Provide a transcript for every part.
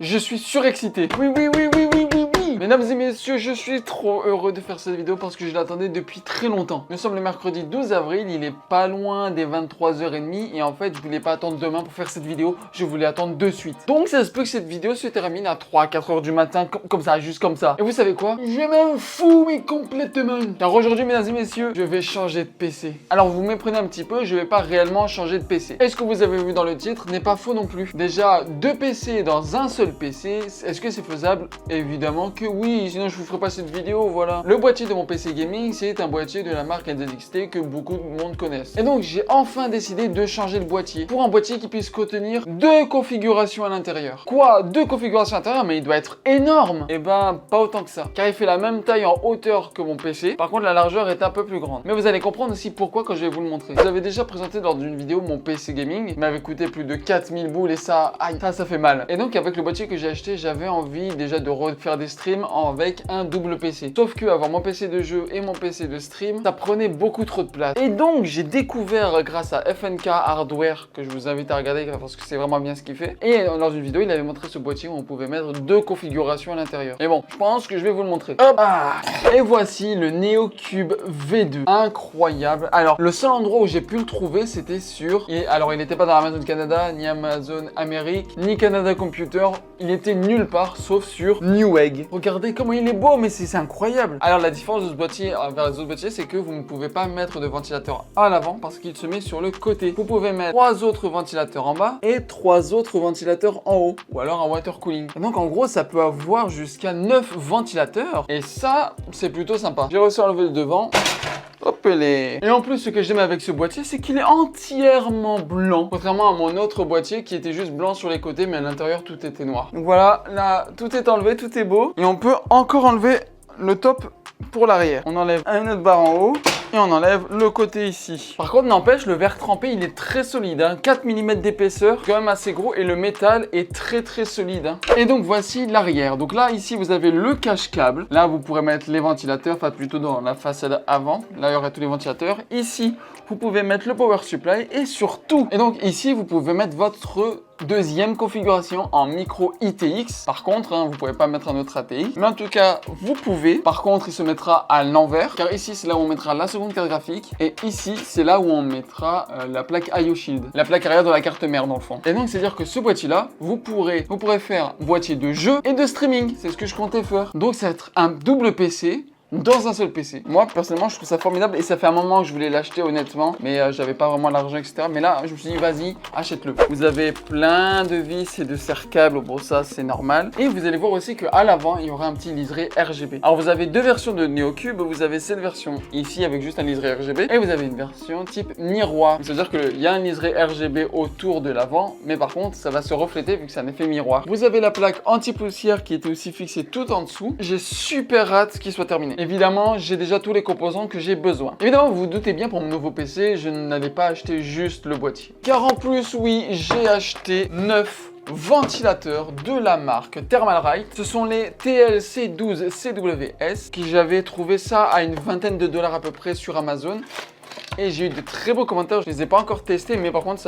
Je suis surexcité. Oui, oui, oui, oui, oui, oui, oui. Mesdames et messieurs, je suis trop heureux de faire cette vidéo parce que je l'attendais depuis très longtemps. Nous sommes le mercredi 12 avril, il est pas loin des 23h30 et en fait, je voulais pas attendre demain pour faire cette vidéo, je voulais attendre de suite. Donc ça se peut que cette vidéo se termine à 3-4h du matin, comme ça, juste comme ça. Et vous savez quoi? Je m'en fous, mais complètement. Car aujourd'hui, mesdames et messieurs, je vais changer de PC. Alors vous méprenez un petit peu, je vais pas réellement changer de PC. Et ce que vous avez vu dans le titre n'est pas faux non plus. Déjà, 2 PC dans un seul PC, est-ce que c'est faisable? Évidemment que oui, sinon je vous ferai pas cette vidéo, voilà. Le boîtier de mon PC gaming, c'est un boîtier de la marque NZXT que beaucoup de monde connaissent. Et donc j'ai enfin décidé de changer le boîtier pour un boîtier qui puisse contenir 2 configurations à l'intérieur. Quoi? 2 configurations à l'intérieur? Mais il doit être énorme. Et ben, pas autant que ça. Car il fait la même taille en hauteur que mon PC. Par contre, la largeur est un peu plus grande. Mais vous allez comprendre aussi pourquoi quand je vais vous le montrer. Je vous avais déjà présenté lors d'une vidéo mon PC gaming. Il m'avait coûté plus de 4000 boules et ça, aïe, ça fait mal. Et donc avec le boîtier que j'ai acheté, j'avais envie déjà de refaire des streams avec un double PC. Sauf que avoir mon PC de jeu et mon PC de stream, ça prenait beaucoup trop de place. Et donc j'ai découvert grâce à FNK Hardware, que je vous invite à regarder parce que c'est vraiment bien ce qu'il fait. Et dans une vidéo, il avait montré ce boîtier où on pouvait mettre 2 configurations à l'intérieur. Et bon, je pense que je vais vous le montrer. Hop, ah. Et voici le NeoCube V2. Incroyable. Alors, le seul endroit où j'ai pu le trouver, c'était sur... Alors, il n'était pas dans Amazon Canada, ni Amazon Amérique, ni Canada Computer. Il était nulle part, sauf sur Newegg. Regardez comment il est beau, mais c'est incroyable. Alors, la différence de ce boîtier vers les autres boîtiers, c'est que vous ne pouvez pas mettre de ventilateur à l'avant parce qu'il se met sur le côté. Vous pouvez mettre 3 autres ventilateurs en bas et 3 autres ventilateurs en haut, ou alors un water cooling. Et donc, en gros, ça peut avoir jusqu'à 9 ventilateurs. Et ça, c'est plutôt sympa. J'ai réussi à enlever le devant. Hop les. Et en plus, ce que j'aime avec ce boîtier, c'est qu'il est entièrement blanc. Contrairement à mon autre boîtier qui était juste blanc sur les côtés, mais à l'intérieur, tout était noir. Donc voilà, là, tout est enlevé, tout est beau. Et on peut encore enlever le top pour l'arrière. On enlève une autre barre en haut. Et on enlève le côté ici. Par contre, n'empêche, le verre trempé, il est très solide. Hein. 4 mm d'épaisseur, quand même assez gros. Et le métal est très très solide. Hein. Et donc, voici l'arrière. Donc là, ici, vous avez le cache-câble. Là, vous pourrez mettre les ventilateurs, enfin plutôt dans la façade avant. Là, il y aura tous les ventilateurs. Ici, vous pouvez mettre le power supply et surtout. Et donc, ici, vous pouvez mettre votre deuxième configuration en micro ITX. Par contre, hein, vous pouvez pas mettre un autre ATX. Mais en tout cas, vous pouvez. Par contre, il se mettra à l'envers. Car ici, c'est là où on mettra la seconde carte graphique. Et ici, c'est là où on mettra la plaque IO Shield. La plaque arrière de la carte mère, dans le fond. Et donc, c'est-à-dire que ce boîtier-là, vous pourrez faire boîtier de jeu et de streaming. C'est ce que je comptais faire. Donc, ça va être un double PC. Dans un seul PC. Moi, personnellement, je trouve ça formidable et ça fait un moment que je voulais l'acheter honnêtement, mais j'avais pas vraiment l'argent, etc. Mais là, je me suis dit, vas-y, achète-le. Vous avez plein de vis et de serre-câbles. Bon, ça, c'est normal. Et vous allez voir aussi qu'à l'avant, il y aura un petit liseré RGB. Alors, vous avez 2 versions de NeoCube. Vous avez cette version ici avec juste un liseré RGB et vous avez une version type miroir. C'est-à-dire qu'il y a un liseré RGB autour de l'avant, mais par contre, ça va se refléter vu que c'est un effet miroir. Vous avez la plaque anti-poussière qui était aussi fixée tout en dessous. J'ai super hâte qu'il soit terminé. Évidemment, j'ai déjà tous les composants que j'ai besoin. Évidemment, vous vous doutez bien, pour mon nouveau PC, je n'allais pas acheter juste le boîtier. Car en plus, oui, j'ai acheté 9 ventilateurs de la marque Thermalright. Ce sont les TLC12 CWS, qui j'avais trouvé ça à une vingtaine de dollars à peu près sur Amazon. Et j'ai eu de très beaux commentaires, je les ai pas encore testés, mais par contre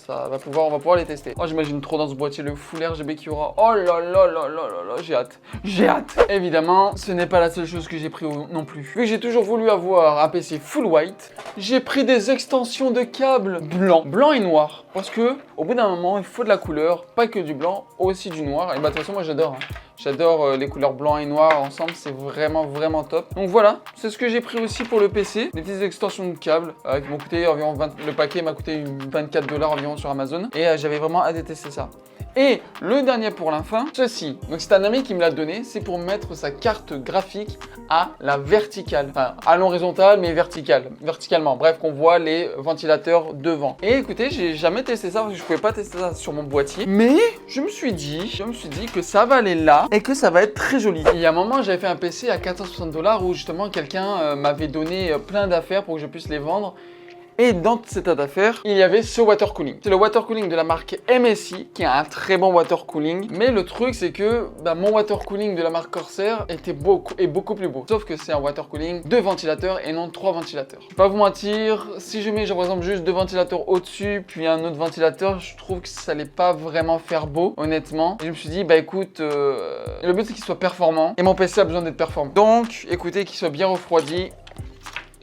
on va pouvoir les tester. Oh, j'imagine trop dans ce boîtier le full RGB qu'il y aura. Oh là là là là là là, j'ai hâte. J'ai hâte. Évidemment, ce n'est pas la seule chose que j'ai pris non plus. Vu que j'ai toujours voulu avoir un PC full white, j'ai pris des extensions de câbles blanc et noir. Parce que au bout d'un moment, il faut de la couleur, pas que du blanc, aussi du noir. Et bah de toute façon, moi j'adore. Hein. J'adore les couleurs blanc et noir ensemble, c'est vraiment top. Donc voilà, c'est ce que j'ai pris aussi pour le PC. Des petites extensions de câbles qui m'ont coûté environ le paquet m'a coûté 24 $ environ sur Amazon. Et j'avais vraiment hâte de tester ça. Et le dernier pour la fin, ceci. Donc c'est un ami qui me l'a donné, c'est pour mettre sa carte graphique à la verticale. Enfin, à l'horizontale, mais verticalement. Bref, qu'on voit les ventilateurs devant. Et écoutez, j'ai jamais testé ça parce que je pouvais pas tester ça sur mon boîtier. Mais je me suis dit que ça va aller là et que ça va être très joli. Et il y a un moment, j'avais fait un PC à 460 $ où justement quelqu'un m'avait donné plein d'affaires pour que je puisse les vendre. Et dans cette affaire, il y avait ce water cooling. C'est le water cooling de la marque MSI qui a un très bon water cooling. Mais le truc, c'est que mon water cooling de la marque Corsair était beaucoup plus beau. Sauf que c'est un water cooling 2 ventilateurs et non 3 ventilateurs. Je vais pas vous mentir, si je mets genre, par exemple juste 2 ventilateurs au-dessus puis un autre ventilateur, je trouve que ça allait pas vraiment faire beau, honnêtement. Et je me suis dit, bah écoute, le but c'est qu'il soit performant et mon PC a besoin d'être performant. Donc, écoutez, qu'il soit bien refroidi.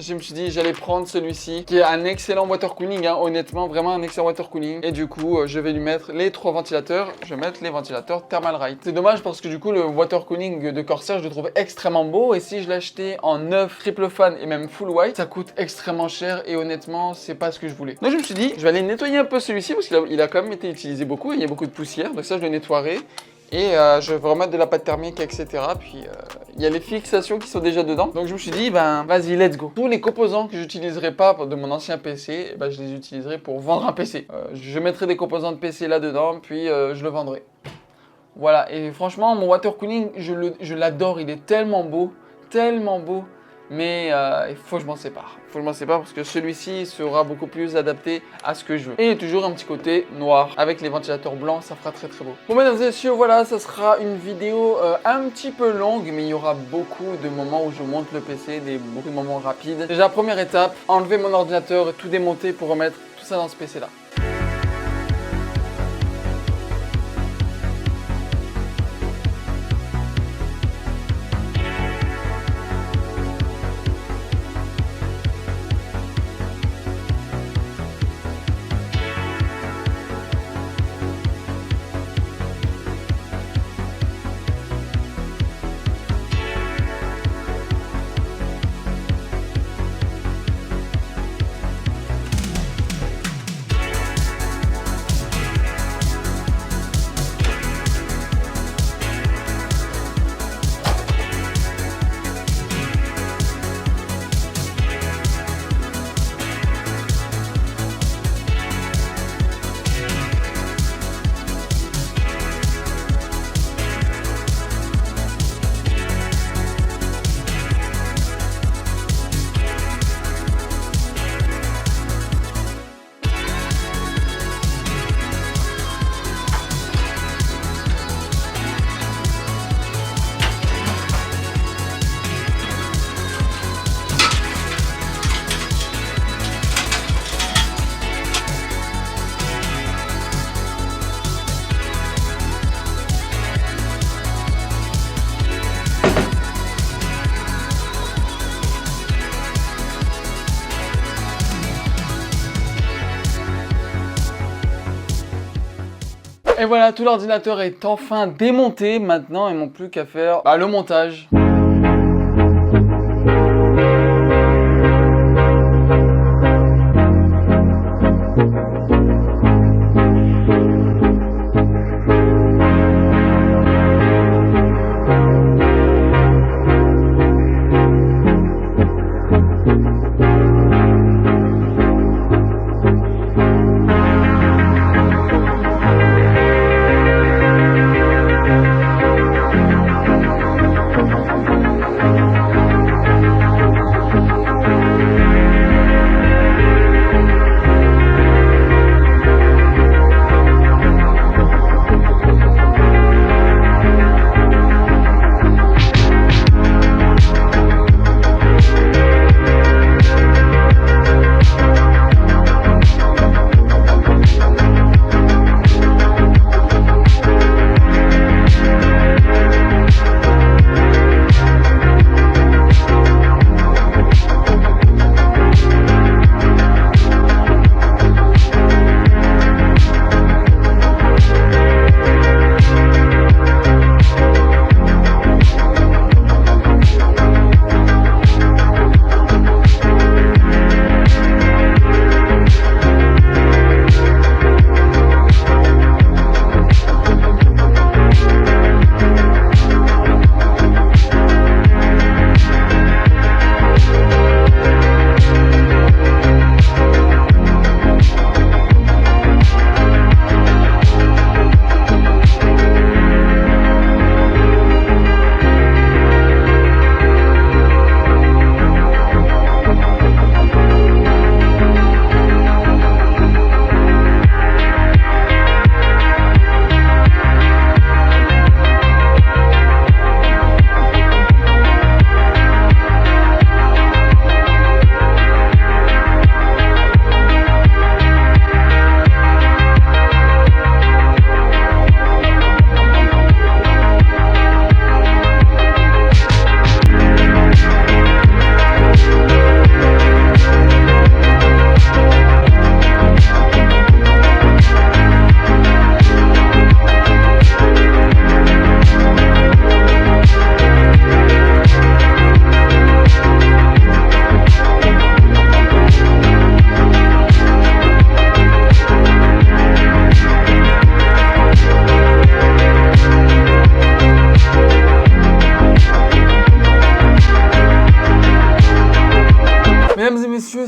Je me suis dit j'allais prendre celui-ci qui est un excellent water cooling, hein, honnêtement vraiment un excellent water cooling. Et du coup je vais lui mettre les 3 ventilateurs, je vais mettre les ventilateurs Thermalright. C'est dommage parce que du coup le water cooling de Corsair je le trouve extrêmement beau, et si je l'achetais en neuf, triple fan et même full white, ça coûte extrêmement cher et honnêtement c'est pas ce que je voulais. Donc je me suis dit je vais aller nettoyer un peu celui-ci parce qu'il a quand même été utilisé beaucoup et il y a beaucoup de poussière, donc ça je le nettoierai. Et je vais remettre de la pâte thermique, etc. Puis il y a les fixations qui sont déjà dedans. Donc je me suis dit, vas-y, let's go. Tous les composants que j'utiliserai pas de mon ancien PC, je les utiliserai pour vendre un PC. Je mettrai des composants de PC là-dedans, puis je le vendrai. Voilà, et franchement, mon water cooling, je l'adore. Il est tellement beau, tellement beau. Mais il faut que je m'en sépare. Il faut que je m'en sépare parce que celui-ci sera beaucoup plus adapté à ce que je veux. Et il y a toujours un petit côté noir avec les ventilateurs blancs, ça fera très très beau. Bon mesdames et messieurs, voilà, ça sera une vidéo un petit peu longue, mais il y aura beaucoup de moments où je monte le PC, beaucoup de moments rapides. Déjà, première étape, enlever mon ordinateur et tout démonter pour remettre tout ça dans ce PC là. Et voilà, tout l'ordinateur est enfin démonté. Maintenant, il ne manque plus qu'à faire le montage.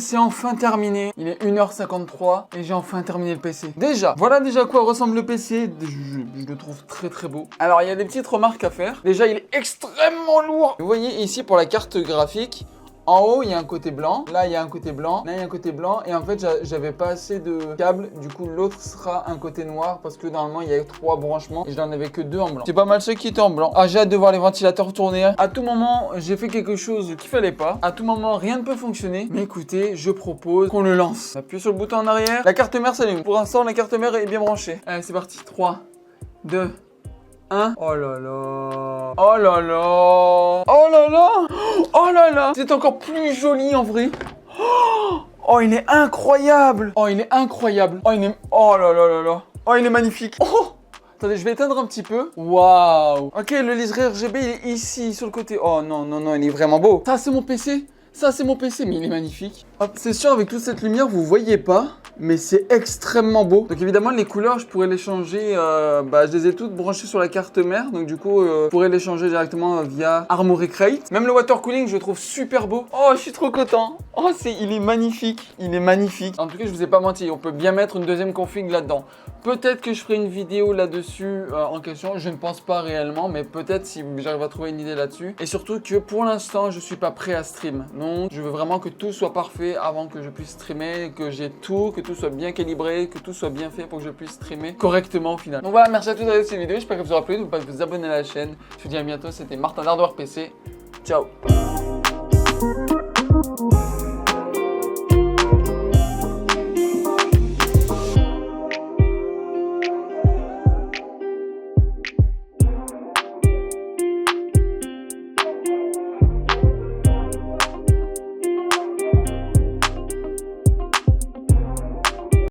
c'est enfin terminé. Il est 1h53 et j'ai enfin terminé le PC. Déjà, voilà déjà à quoi ressemble le PC. Je le trouve très très beau. Alors, il y a des petites remarques à faire. Déjà, il est extrêmement lourd. Vous voyez ici pour la carte graphique, en haut, il y a un côté blanc. Là, il y a un côté blanc. Là, il y a un côté blanc. Et en fait, j'avais pas assez de câbles. Du coup, l'autre sera un côté noir parce que normalement, il y a 3 branchements et je n'en avais que 2 en blanc. C'est pas mal ceux qui étaient en blanc. Ah, j'ai hâte de voir les ventilateurs tourner. À tout moment, j'ai fait quelque chose qu'il fallait pas. À tout moment, rien ne peut fonctionner. Mais écoutez, je propose qu'on le lance. On appuie sur le bouton en arrière. La carte mère s'allume. Pour l'instant, la carte mère est bien branchée. Allez, c'est parti. 3, 2, 1. Oh là là. Oh là là. Oh là là. Oh là là. C'est encore plus joli en vrai. Oh, il est incroyable. Oh, il est incroyable. Oh, il est... Oh là là là là. Oh, il est magnifique. Oh. Attendez, je vais éteindre un petit peu. Waouh. Ok, le liseré RGB, il est ici, sur le côté. Oh non, non, non, il est vraiment beau. Ça, c'est mon PC. Ça, c'est mon PC, mais il est magnifique. Hop, c'est sûr, avec toute cette lumière, vous voyez pas, mais c'est extrêmement beau. Donc évidemment, les couleurs, je pourrais les changer. Je les ai toutes branchées sur la carte mère. Donc du coup, je pourrais les changer directement via Armoury Crate. Même le water cooling, je le trouve super beau. Oh, je suis trop content. Oh, il est magnifique. Il est magnifique. En tout cas, je vous ai pas menti. On peut bien mettre une deuxième config là-dedans. Peut-être que je ferai une vidéo là-dessus en question. Je ne pense pas réellement, mais peut-être si j'arrive à trouver une idée là-dessus. Et surtout que pour l'instant, je suis pas prêt à stream. Donc, je veux vraiment que tout soit parfait avant que je puisse streamer, que j'ai tout, que tout soit bien calibré, que tout soit bien fait pour que je puisse streamer correctement au final. Donc voilà, merci à tous d'avoir regardé cette vidéo. J'espère que vous aura plu. N'oubliez pas de vous abonner à la chaîne. Je vous dis à bientôt. C'était Martin d'Hardware PC. Ciao.